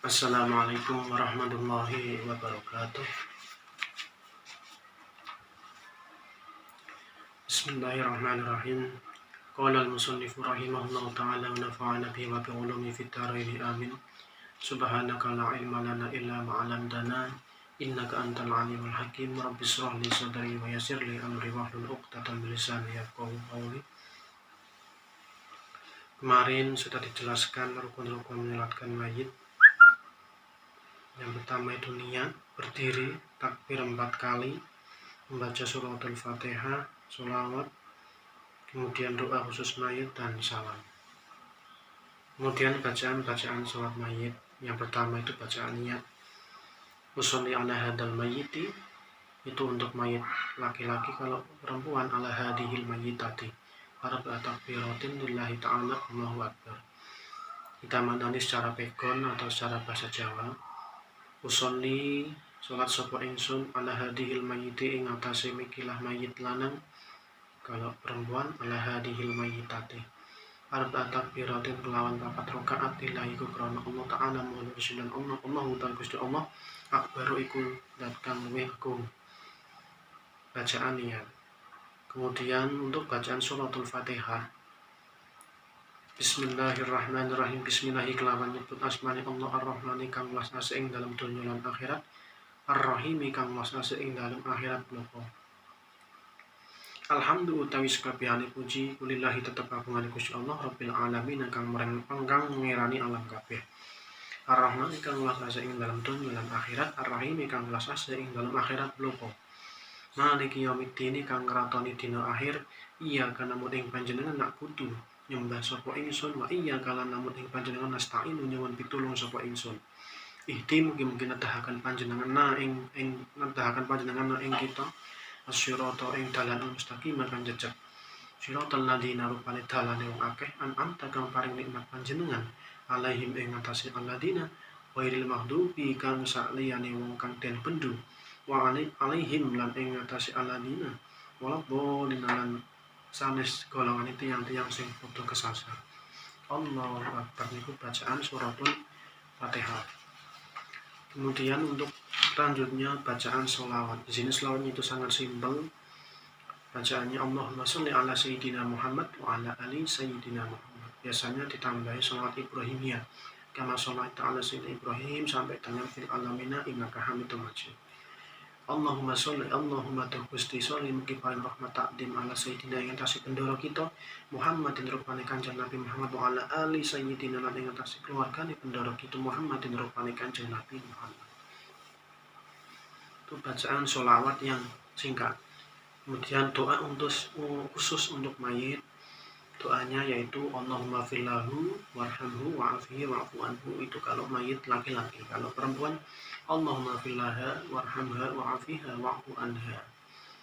Assalamualaikum warahmatullahi wabarakatuh. Bismillahirrahmanirrahim. Qala al-musannifu rahimahullahu ta'ala wa nafa'ana bihi wa bi'ulumi fid dharain amin. Subhanaka la ilma lana illa ma 'allamtana innaka antal alimul hakim. Rabbi shrah li sadri wa yassir li amri wahlul 'uqdatam min lisani yafqahu qawli. Kemarin sudah dijelaskan rukun-rukun menyolatkan mayit. Yang pertama itu niat, berdiri, takbir 4 kali, membaca suratul Fatihah, sholawat, kemudian doa khusus mayit dan salam. Kemudian bacaan sholat mayit. Yang pertama itu bacaan niat. Usolli ala hadal mayyiti, itu untuk mayit laki-laki. Kalau perempuan ala hadihil mayyitati, arba'a takbiratin lillahi ta'ala, Allahu akbar. Kita maknani secara pegon atau secara bahasa Jawa. Usolli sholat sapa ingsun ala hadihil mayyiti ing atase mikilah mayit lanang. Kalau perempuan ala hadihil mayyitati, arba'a takbiratin kelawan 4 rakaat lillahi krana Allah ta'ala mulo Rasulullah Allah Allahu ta'ala Gusti Allah akbaru iku dat kang luwih agung. Bacaan niat. Kemudian untuk bacaan suratul Fatihah, Bismillahirrahmanirrahim. Bismillahi kelawan nyebut asmani Allah ar-Rahmani kang welas asih ing dalam donya lan akhirat, ar-Rahimi kang welas asih ing dalam akhirat bloko. Alhamdulillah utawi sakabehane puji kulillahi tetep kagungane Gusti Allah Rabbil alamin kang ngerani alam kabeh. Ar-Rahman kang welas asih ing dalam donya lan akhirat, ar-Rahim kang welas asih ing dalam akhirat bloko. Maliki yaumiddin kang ngratoni dina akhir, iya kana muding panjenengan nak kudu nyembah sapa ingsun, wa iya kala namun ing panjenengan nasta'inu nyuwun pitulung sapa ingsun. Ihdi mugi-mugi nedahaken panjenengan ing kita asyirata ing dalan mustaqim kang jejeg. Siratal ladzina rupane dalane wong akeh an'amta kang paring nikmat panjenengan alaihim ing atase alladzina wairil maghdubi kang saliyane wong kang den pendu wa alaihim lan ing atase alladzina waladzallin lan sanes golongan itu yang sing padha kesasar. Allahu akbar niku bacaan suratul Fatihah. Kemudian untuk selanjutnya bacaan sholawat. Di sini sholawat itu sangat simpel. Bacaannya Allahumma sholli ala sayyidina Muhammad wa ala ali sayyidina Muhammad. Biasanya ditambahi sholawat Ibrahimiyah. Kama sholaita ala sayyidina Ibrahim sampai dengan fil alamina innaka hamidum majid. Allahumma sholli Allahumma Gusti sholli mugi paring rahmat takdim ala sayyidina ing atase pendoro kita Muhammadin rupane Kanjeng Nabi Muhammad wa ala ali sayyidina lan ing atase keluargane pendoro kita Muhammadin rupane Kanjeng Nabi Muhammad. Itu bacaan sholawat yang singkat. Kemudian doa khusus untuk mayit. Doanya yaitu Allahumma fillahu warhamhu wa'afihi wa'fu anhu. Itu kalau mayit laki-laki. Kalau perempuan Allahumma fillaha warhamha wa'afiha wa'fu anha.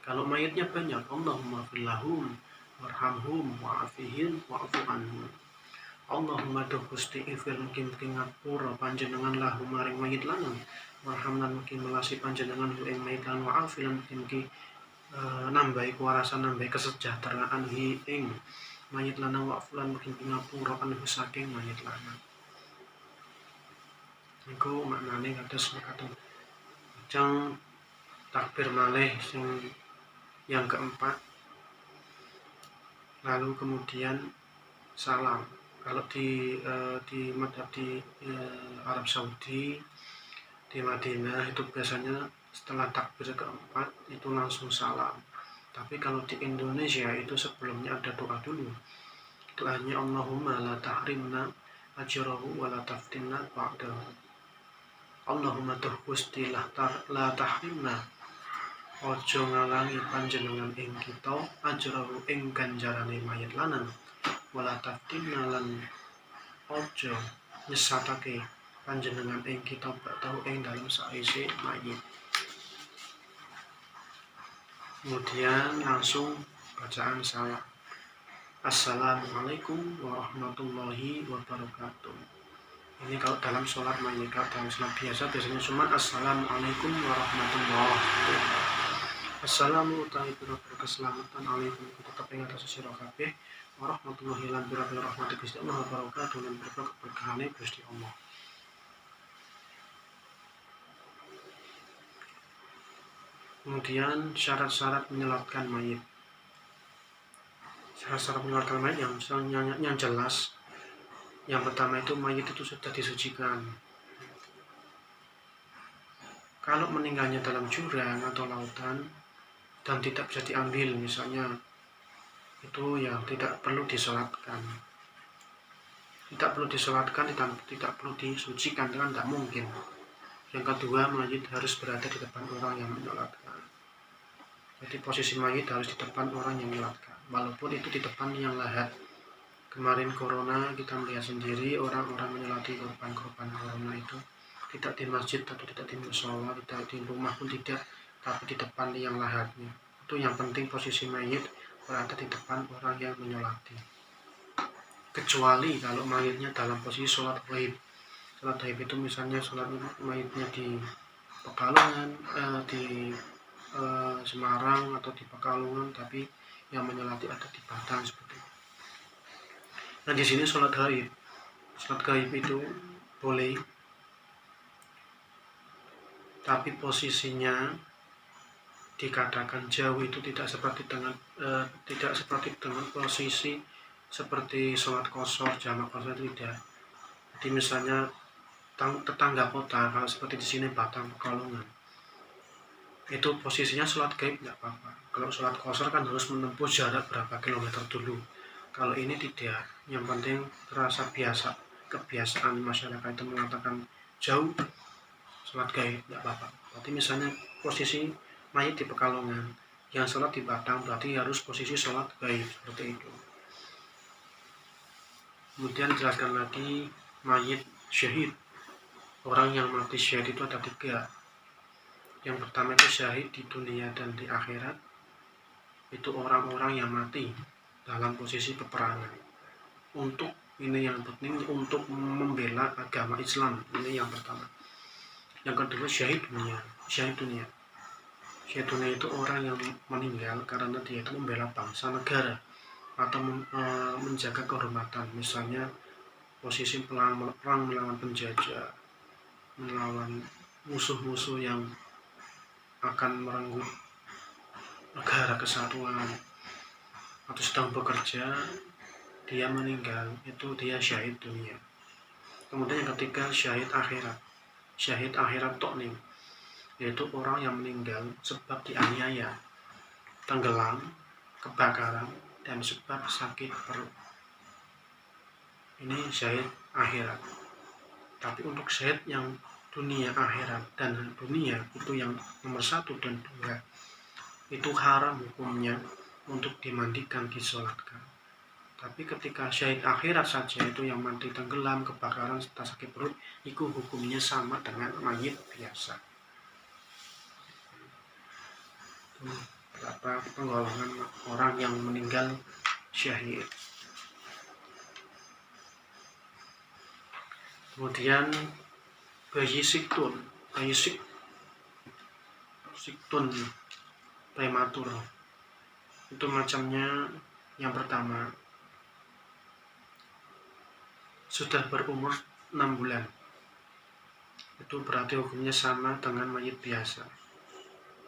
Kalau mayitnya banyak Allahumma fillahum warhamhum wa'afihim wa'fu anhu. Allahumma Gusti ifil mugi ngapura panjenengan lahu maring mayit lanang, warhamlan mugi melasi panjenengan ing mayit lan wa'afilan mugi nambahi kuwarasan nambahi kesejahteraan ing mayit lanang wa'fulan mugi ngapura anhu saking mayit lanang. Niku maknane kados mekaten. Jang takbir malih sing yang keempat. Lalu kemudian salam. Kalau di madhab di Arab Saudi, di Madinah itu biasanya setelah takbir keempat itu langsung salam. Tapi kalau di Indonesia itu sebelumnya ada doa dulu. Doanya Allahumma la tahrimna ajrahu wa la taftinna ba'dahu. Allahumma Gusti la tahrimna ojo ngalangi panjenengan ing kita ajrahu ing ganjarane mayit lanang wala taftinna lan ojo nyesatake panjenengan ing kita ba'dahu ing dalam saisi mayit. Kemudian langsung bacaan salam. Assalamualaikum warahmatullahi wabarakatuh. Ini kalau dalam sholat mayit. Kalau dalam sholat biasanya cuma Assalamualaikum warahmatullahi wabarakatuh. Assalamualaikum keselamatan alaikum tetap ing atas sira kabeh warahmatullahi lan bira rahmat Gusti Allah wabarakatuh lan berkah berkahane Gusti Allah. Kemudian syarat-syarat menyolatkan mayit. Syarat-syarat menyolatkan mayit yang jelas. Yang pertama itu mayit itu sudah disucikan. Kalau meninggalnya dalam jurang atau lautan dan tidak bisa diambil, misalnya, itu yang tidak perlu disolatkan. Tidak perlu disolatkan, tidak perlu disucikan, kan tidak mungkin. Yang kedua, mayit harus berada di depan orang yang menyolatkan. Jadi posisi mayit harus di depan orang yang menyolatkan, walaupun itu di depan yang lahat. Kemarin corona kita melihat sendiri orang-orang menyolati korban-korban corona itu tidak di masjid atau tidak di musola, tidak di rumah pun tidak, tapi di depan yang lahatnya. Itu yang penting posisi mayit berada di depan orang yang menyolati. Kecuali kalau mayitnya dalam posisi sholat gaib. Sholat gaib itu misalnya sholat mayitnya di Pekalongan, di Semarang atau di Pekalongan, tapi yang menyolati ada di Batang seperti itu. Nah, di sini sholat gaib itu boleh, tapi posisinya dikatakan jauh itu tidak seperti dengan posisi seperti sholat qashar, jamak qashar, tidak. Jadi misalnya tetangga kota, kalau seperti di sini Batang, Pekalongan, itu posisinya sholat gaib tidak apa-apa. Kalau sholat qashar kan harus menempuh jarak berapa kilometer dulu. Kalau ini tidak, yang penting terasa kebiasaan masyarakat itu mengatakan jauh, sholat gaib tidak apa-apa. Berarti misalnya posisi mayit di Pekalongan, yang sholat di Batang, berarti harus posisi sholat gaib, seperti itu. Kemudian jelaskan lagi mayit syahid. Orang yang mati syahid itu ada 3. Yang pertama itu syahid di dunia dan di akhirat. Itu orang-orang yang mati dalam posisi peperangan. Ini yang penting, untuk membela agama Islam. Ini yang pertama. Yang kedua, syahid dunia. Syahid dunia itu orang yang meninggal karena dia itu membela bangsa negara atau menjaga kehormatan. Misalnya posisi perang melawan penjajah, melawan musuh-musuh yang akan merenggut negara kesatuan, atau sedang bekerja, dia meninggal, itu dia syahid dunia. Kemudian yang ketiga, syahid akhirat. Syahid akhirat nih, yaitu orang yang meninggal sebab dianiaya, tenggelam, kebakaran, dan sebab sakit perut. Ini syahid akhirat. Tapi untuk syahid yang dunia, akhirat, dan dunia, itu yang nomor 1 dan 2, itu haram hukumnya untuk dimandikan, disolatkan. Tapi ketika syahid akhirat saja, itu yang mati tenggelam, kebakaran, serta sakit perut, itu hukumnya sama dengan mayit biasa. Berapa penggolongan orang yang meninggal syahid. Kemudian bayi siktun prematur, itu macamnya. Yang pertama, sudah berumur 6 bulan, itu berarti hukumnya sama dengan mayit biasa.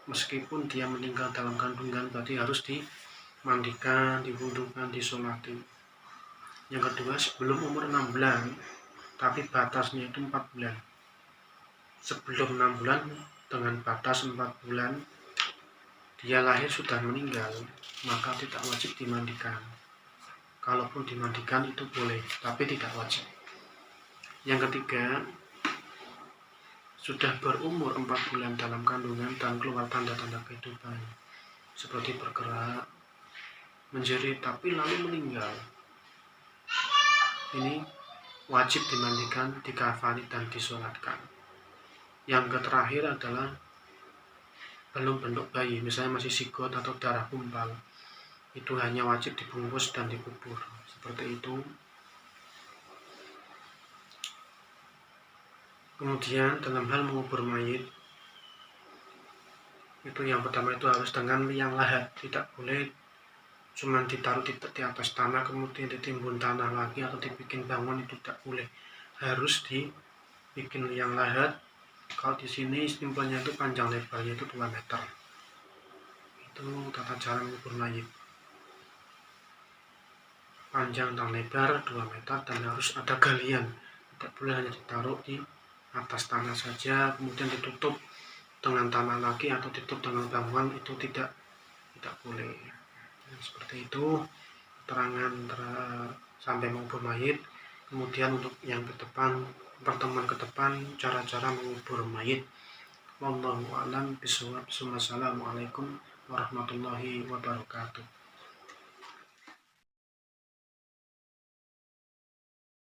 Meskipun dia meninggal dalam kandungan, berarti harus dimandikan, diwudukan, disolati. Yang kedua, sebelum umur 6 bulan, tapi batasnya itu 4 bulan. Sebelum 6 bulan dengan batas 4 bulan, dia lahir sudah meninggal, maka tidak wajib dimandikan. Kalaupun dimandikan itu boleh, tapi tidak wajib. Yang ketiga, sudah berumur 4 bulan dalam kandungan dan keluar tanda-tanda kehidupan, seperti bergerak, menjerit, tapi lalu meninggal. Ini wajib dimandikan, dikafani, dan disolatkan. Yang terakhir adalah belum bentuk bayi, misalnya masih sigot atau darah kumpal, itu hanya wajib dibungkus dan dikubur, seperti itu. Kemudian dalam hal mengubur mayit, itu yang pertama itu harus dengan liang lahat, tidak boleh cuma ditaruh di atas tanah kemudian ditimbun tanah lagi atau dibikin bangun, itu tidak boleh, harus dibikin liang lahat. Kalau di sini simpelnya itu panjang lebarnya itu 2 meter, Itu tata cara mengubur mayit. Panjang dan lebar 2 meter dan harus ada galian. Tidak boleh hanya ditaruh di atas tanah saja kemudian ditutup dengan tanah lagi atau ditutup dengan bangunan, itu tidak boleh. Seperti itu keterangan sampai mengubur mayit. Kemudian untuk yang ke depan, pertemuan ke depan, cara-cara mengubur mayit. Wallahu a'lam bishawab. Wassalamualaikum warahmatullahi wabarakatuh.